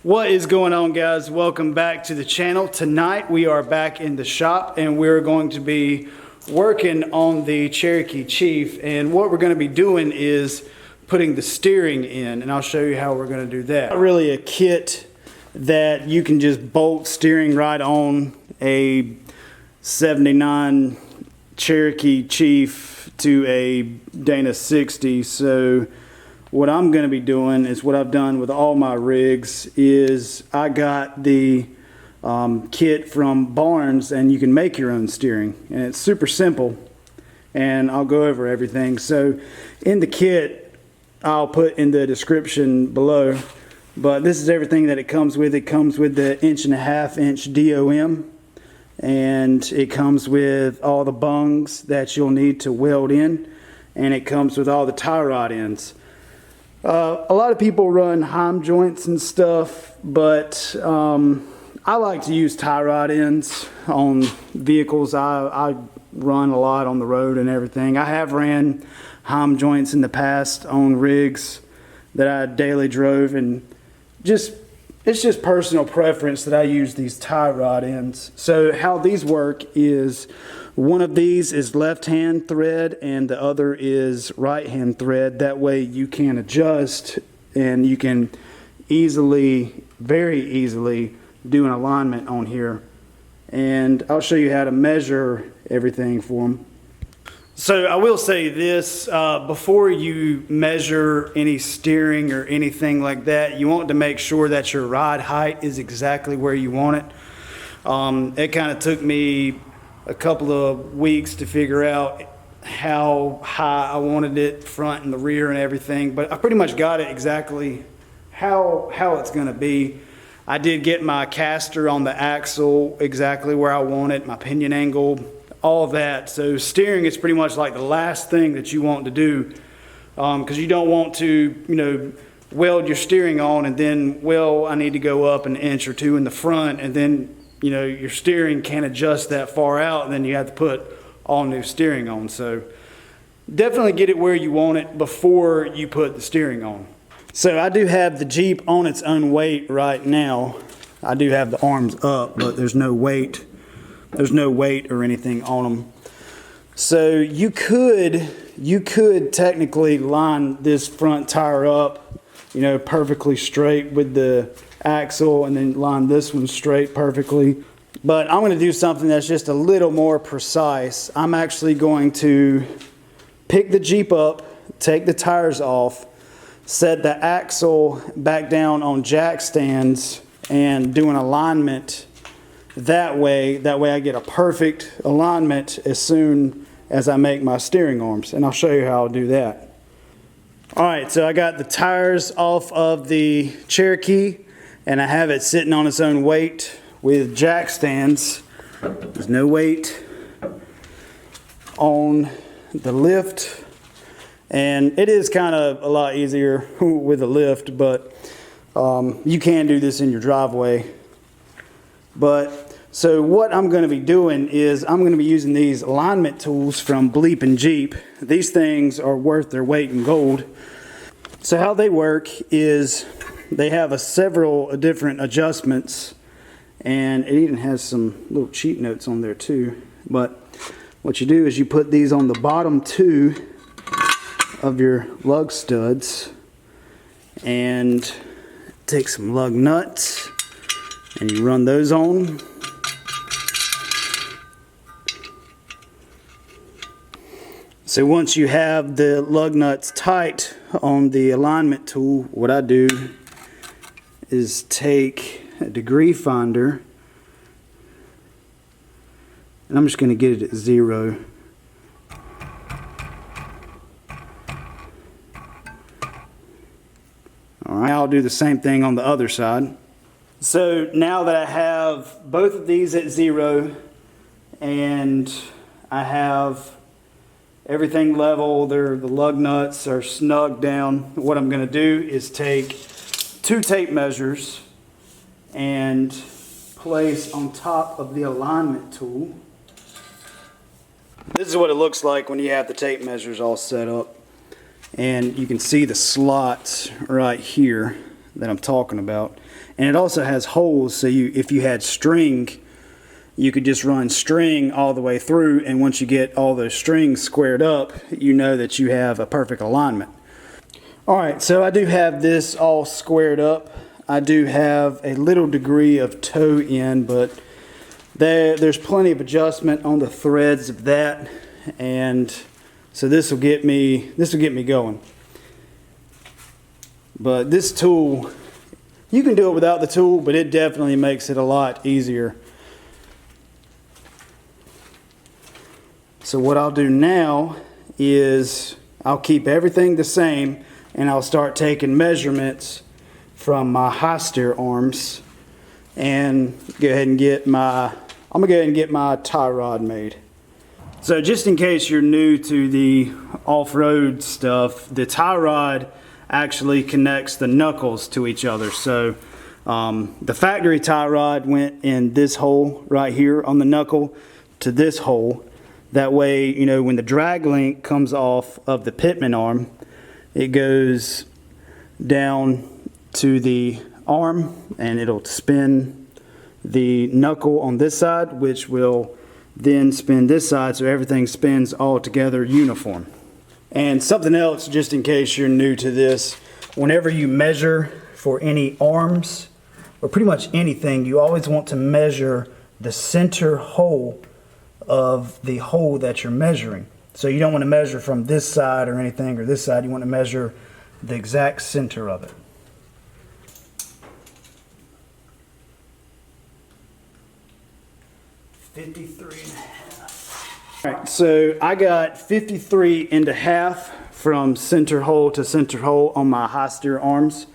What is going on, guys? Welcome back to the channel. Tonight we are back in the shop and we're going to be working on the Cherokee Chief, and what we're going to be doing is putting the steering in, and I'll show you how we're going to do that. Not really a kit that you can just bolt steering right on a 79 Cherokee Chief to a Dana 60. So what I'm going to be doing is what I've done with all my rigs is I got the kit from Barnes, and you can make your own steering, and it's super simple, and I'll go over everything. So in the kit, I'll put in the description below, but this is everything that it comes with. It comes with the 1.5-inch DOM, and it comes with all the bungs that you'll need to weld in, and it comes with all the tie rod ends. A lot of people run heim joints and stuff, but I like to use tie rod ends on vehicles. I run a lot on the road and everything. I have ran heim joints in the past on rigs that I daily drove, and it's just personal preference that I use these tie rod ends. So how these work is one of these is left hand thread and the other is right hand thread. That way you can adjust and you can very easily do an alignment on here. And I'll show you how to measure everything for them. So I will say this, before you measure any steering or anything like that, you want to make sure that your rod height is exactly where you want it. It kind of took me a couple of weeks to figure out how high I wanted it, front and the rear and everything, but I pretty much got it exactly how it's going to be. I did get my caster on the axle exactly where I want it, my pinion angle, all of that. So steering is pretty much like the last thing that you want to do, because you don't want to, weld your steering on and then, well, I need to go up an inch or two in the front, and then, your steering can't adjust that far out, and then you have to put all new steering on. So definitely get it where you want it before you put the steering on. So I do have the Jeep on its own weight right now. I do have the arms up, but there's no weight. There's no weight or anything on them. So you could technically line this front tire up, perfectly straight with the axle, and then line this one straight perfectly. But I'm going to do something that's just a little more precise. I'm actually going to pick the Jeep up, take the tires off, set the axle back down on jack stands, and do an alignment that way I get a perfect alignment as soon as I make my steering arms, and I'll show you how I'll do that. Alright, so I got the tires off of the Cherokee, and I have it sitting on its own weight with jack stands. There's no weight on the lift, and it is kind of a lot easier with a lift, but you can do this in your driveway. So what I'm going to be doing is I'm going to be using these alignment tools from Bleepinjeep. These things are worth their weight in gold. So how they work is they have several different adjustments, and it even has some little cheat notes on there too. But what you do is you put these on the bottom two of your lug studs, and take some lug nuts and you run those on. So once you have the lug nuts tight on the alignment tool, what I do is take a degree finder, and I'm just going to get it at 0. Alright, I'll do the same thing on the other side. So now that I have both of these at 0 and I have everything level, the lug nuts are snug down, what I'm going to do is take 2 tape measures and place on top of the alignment tool. This is what it looks like when you have the tape measures all set up. And you can see the slots right here. that I'm talking about. And it also has holes, so if you had string, you could just run string all the way through, and once you get all those strings squared up, you know that you have a perfect alignment. Alright, so I do have this all squared up. I do have a little degree of toe in, but there's plenty of adjustment on the threads of that, and so this will get me going. But this tool, you can do it without the tool, but it definitely makes it a lot easier. So what I'll do now is I'll keep everything the same, and I'll start taking measurements from my high steer arms and go ahead and get my tie rod made. So just in case you're new to the off-road stuff, the tie rod actually connects the knuckles to each other. So the factory tie rod went in this hole right here on the knuckle to this hole. That way, you know, when the drag link comes off of the pitman arm, it goes down to the arm and it'll spin the knuckle on this side, which will then spin this side, so everything spins all together uniform. And something else, just in case you're new to this, whenever you measure for any arms or pretty much anything, you always want to measure the center hole of the hole that you're measuring. So you don't want to measure from this side or anything or this side. You want to measure the exact center of it. All right, so I got 53.5 from center hole to center hole on my high steer arms.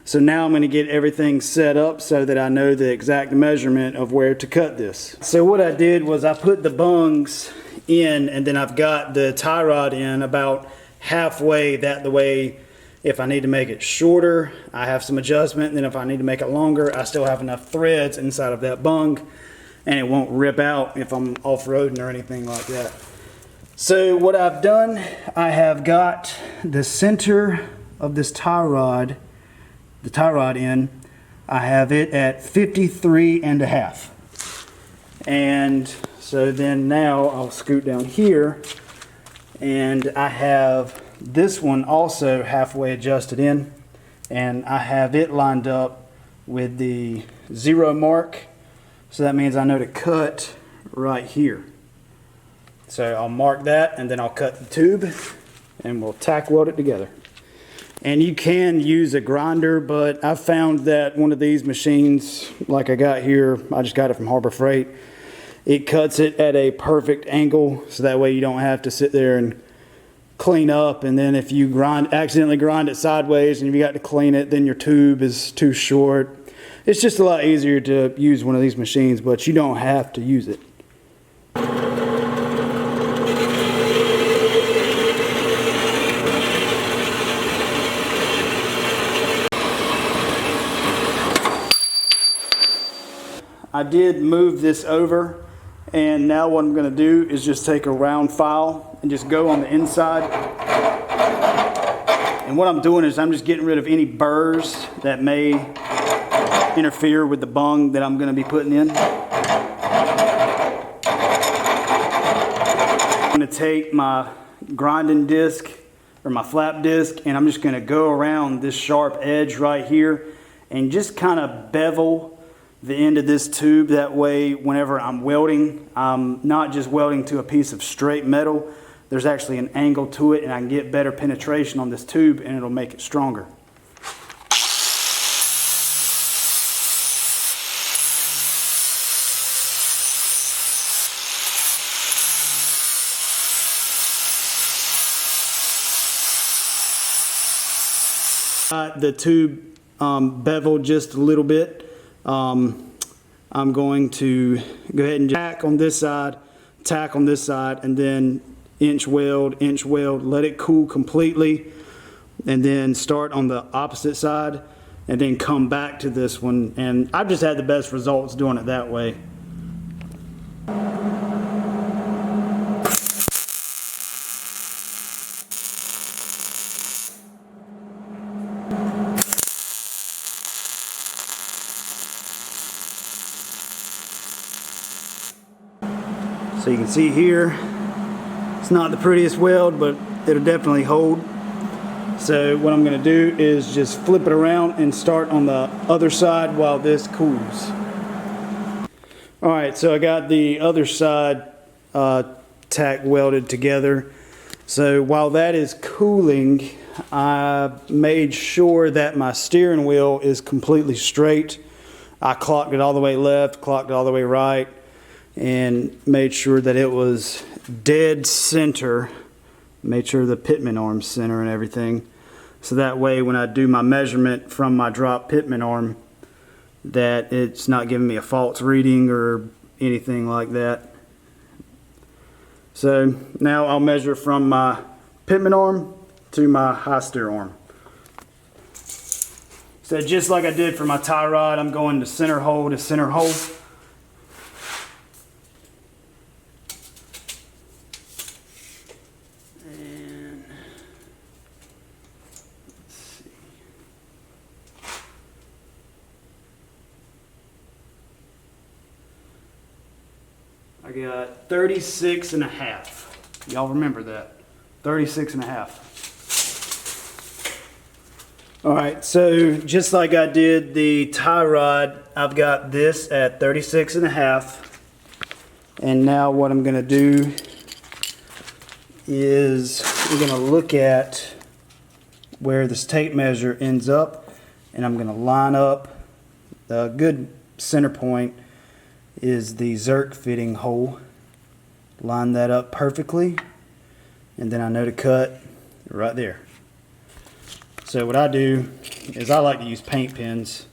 So now I'm going to get everything set up so that I know the exact measurement of where to cut this. So what I did was I put the bungs in, and then I've got the tie rod in about halfway. That the way, if I need to make it shorter, I have some adjustment. And then if I need to make it longer, I still have enough threads inside of that bung, and it won't rip out if I'm off-roading or anything like that. So what I've done, I have got the center of this tie rod, the tie rod in, I have it at 53.5. And so then now I'll scoot down here, and I have this one also halfway adjusted in, and I have it lined up with the 0 mark. So that means I know to cut right here. So I'll mark that, and then I'll cut the tube, and we'll tack weld it together. And you can use a grinder, but I found that one of these machines, like I got here, I just got it from Harbor Freight, it cuts it at a perfect angle, so that way you don't have to sit there and clean up, and then if you accidentally grind it sideways and if you got to clean it, then your tube is too short. It's just a lot easier to use one of these machines, but you don't have to use it. I did move this over, and now what I'm going to do is just take a round file and just go on the inside. And what I'm doing is I'm just getting rid of any burrs that may interfere with the bung that I'm going to be putting in. I'm going to take my grinding disc or my flap disc, and I'm just going to go around this sharp edge right here and just kind of bevel the end of this tube. That way whenever I'm welding, I'm not just welding to a piece of straight metal. There's actually an angle to it, and I can get better penetration on this tube, and it'll make it stronger. The tube beveled just a little bit. I'm going to go ahead and tack on this side, tack on this side, and then inch weld, let it cool completely, and then start on the opposite side, and then come back to this one. And I've just had the best results doing it that way. So you can see here, it's not the prettiest weld, but it'll definitely hold. So what I'm going to do is just flip it around and start on the other side while this cools. Alright, so I got the other side tack welded together. So while that is cooling, I made sure that my steering wheel is completely straight. I clocked it all the way left, clocked it all the way right, and made sure that it was dead center. Made sure the pitman arm's center and everything. So that way when I do my measurement from my drop pitman arm, that it's not giving me a false reading or anything like that. So now I'll measure from my pitman arm to my high steer arm. So just like I did for my tie rod, I'm going to center hole to center hole. And let's see. I got 36 and a half. Y'all remember that. 36 and a half. Alright, so just like I did the tie rod, I've got this at 36 and a half. And now what I'm going to do is we're going to look at where this tape measure ends up, and I'm going to line up. The good center point is the Zerk fitting hole. Line that up perfectly, and then I know to cut right there. So what I do is I like to use paint pens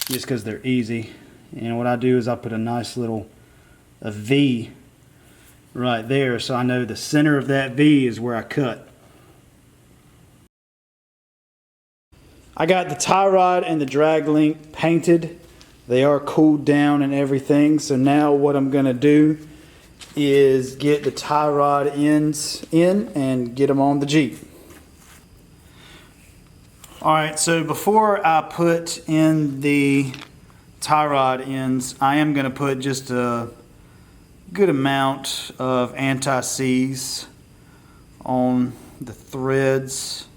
just because they're easy. And what I do is I put a nice little V right there, so I know the center of that V is where I cut. I got the tie rod and the drag link painted. They are cooled down and everything. So now what I'm going to do is get the tie rod ends in and get them on the Jeep. Alright, so before I put in the tie rod ends, I am going to put just a good amount of anti-seize on the threads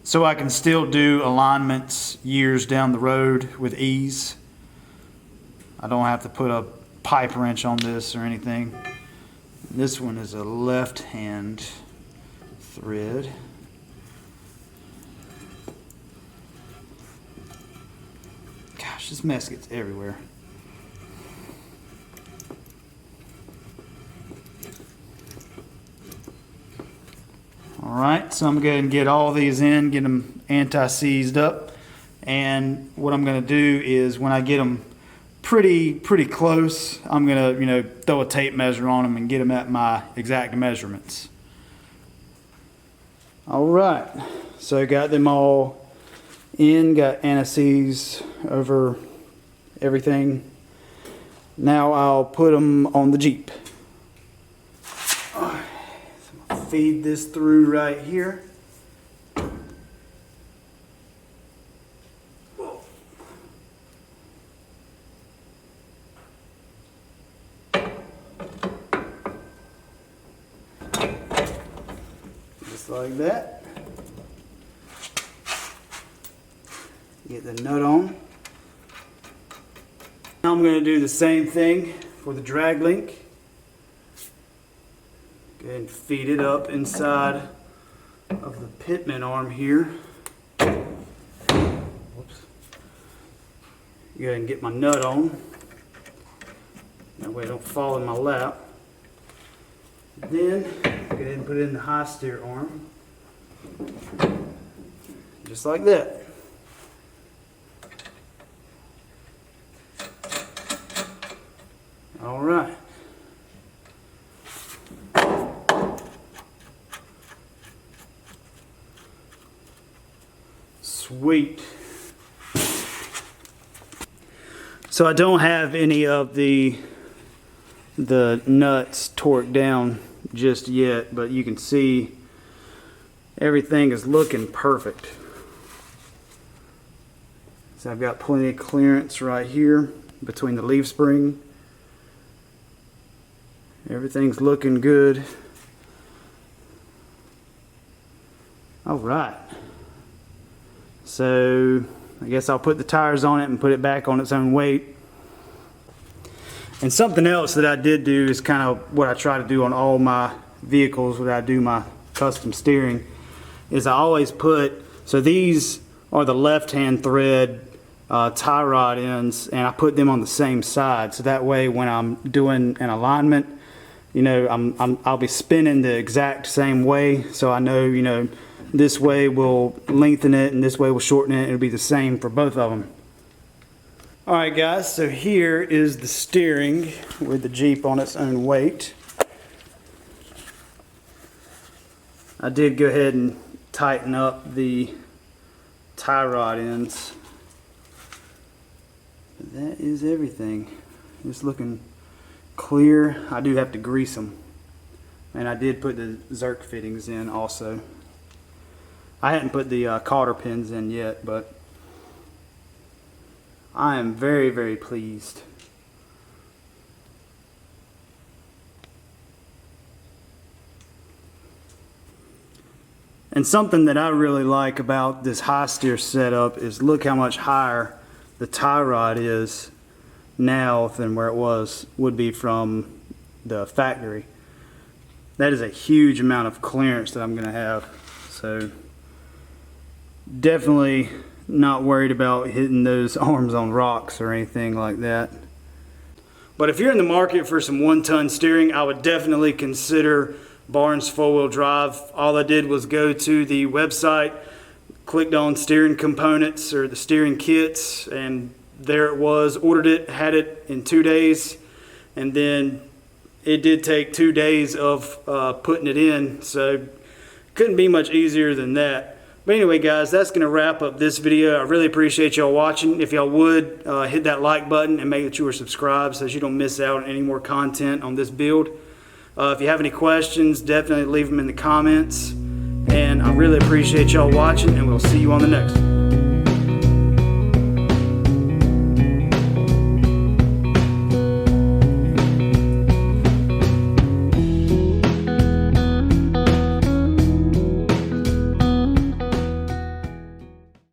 so I can still do alignments years down the road with ease. I don't have to put a pipe wrench on this or anything. This one is a left hand thread. Gosh, this mess gets everywhere. Alright, so I'm going to go ahead and get all these in, get them anti-seized up. And what I'm going to do is when I get them pretty close, I'm going to, throw a tape measure on them and get them at my exact measurements. Alright, so got them all in, got anti-seize over everything. Now I'll put them on the Jeep. Feed this through right here. Just like that. Get the nut on. Now I'm going to do the same thing for the drag link. Go ahead and feed it up inside of the pitman arm here. Whoops. Go ahead and get my nut on. That way it don't fall in my lap. Then go ahead and put it in the high steer arm. Just like that. All right. Sweet. So I don't have any of the nuts torqued down just yet, but you can see everything is looking perfect. So I've got plenty of clearance right here. between the leaf spring. Everything's looking good. All right. So I guess I'll put the tires on it and put it back on its own weight. And something else that I did do is kind of what I try to do on all my vehicles when I do my custom steering, is I always put, so these are the left-hand thread tie rod ends, and I put them on the same side, so that way when I'm doing an alignment, you know, I'll be spinning the exact same way, so I know, you know, this way will lengthen it and this way will shorten it. It'll be the same for both of them. Alright guys, so here is the steering with the Jeep on its own weight. I did go ahead and tighten up the tie rod ends. But that is everything. It's looking clear. I do have to grease them. And I did put the Zerk fittings in also. I hadn't put the cotter pins in yet, but I am very, very pleased. And something that I really like about this high steer setup is look how much higher the tie rod is now than where it would be from the factory. That is a huge amount of clearance that I'm going to have. So definitely not worried about hitting those arms on rocks or anything like that. But if you're in the market for some 1-ton steering, I would definitely consider Barnes 4-wheel drive. All I did was go to the website, clicked on steering components or the steering kits, and there it was. Ordered it, had it in 2 days, and then it did take 2 days of putting it in, so couldn't be much easier than that. But anyway guys, that's going to wrap up this video. I really appreciate y'all watching. If y'all would, hit that like button and make sure you're subscribed so that you don't miss out on any more content on this build. If you have any questions, definitely leave them in the comments. And I really appreciate y'all watching, and we'll see you on the next one.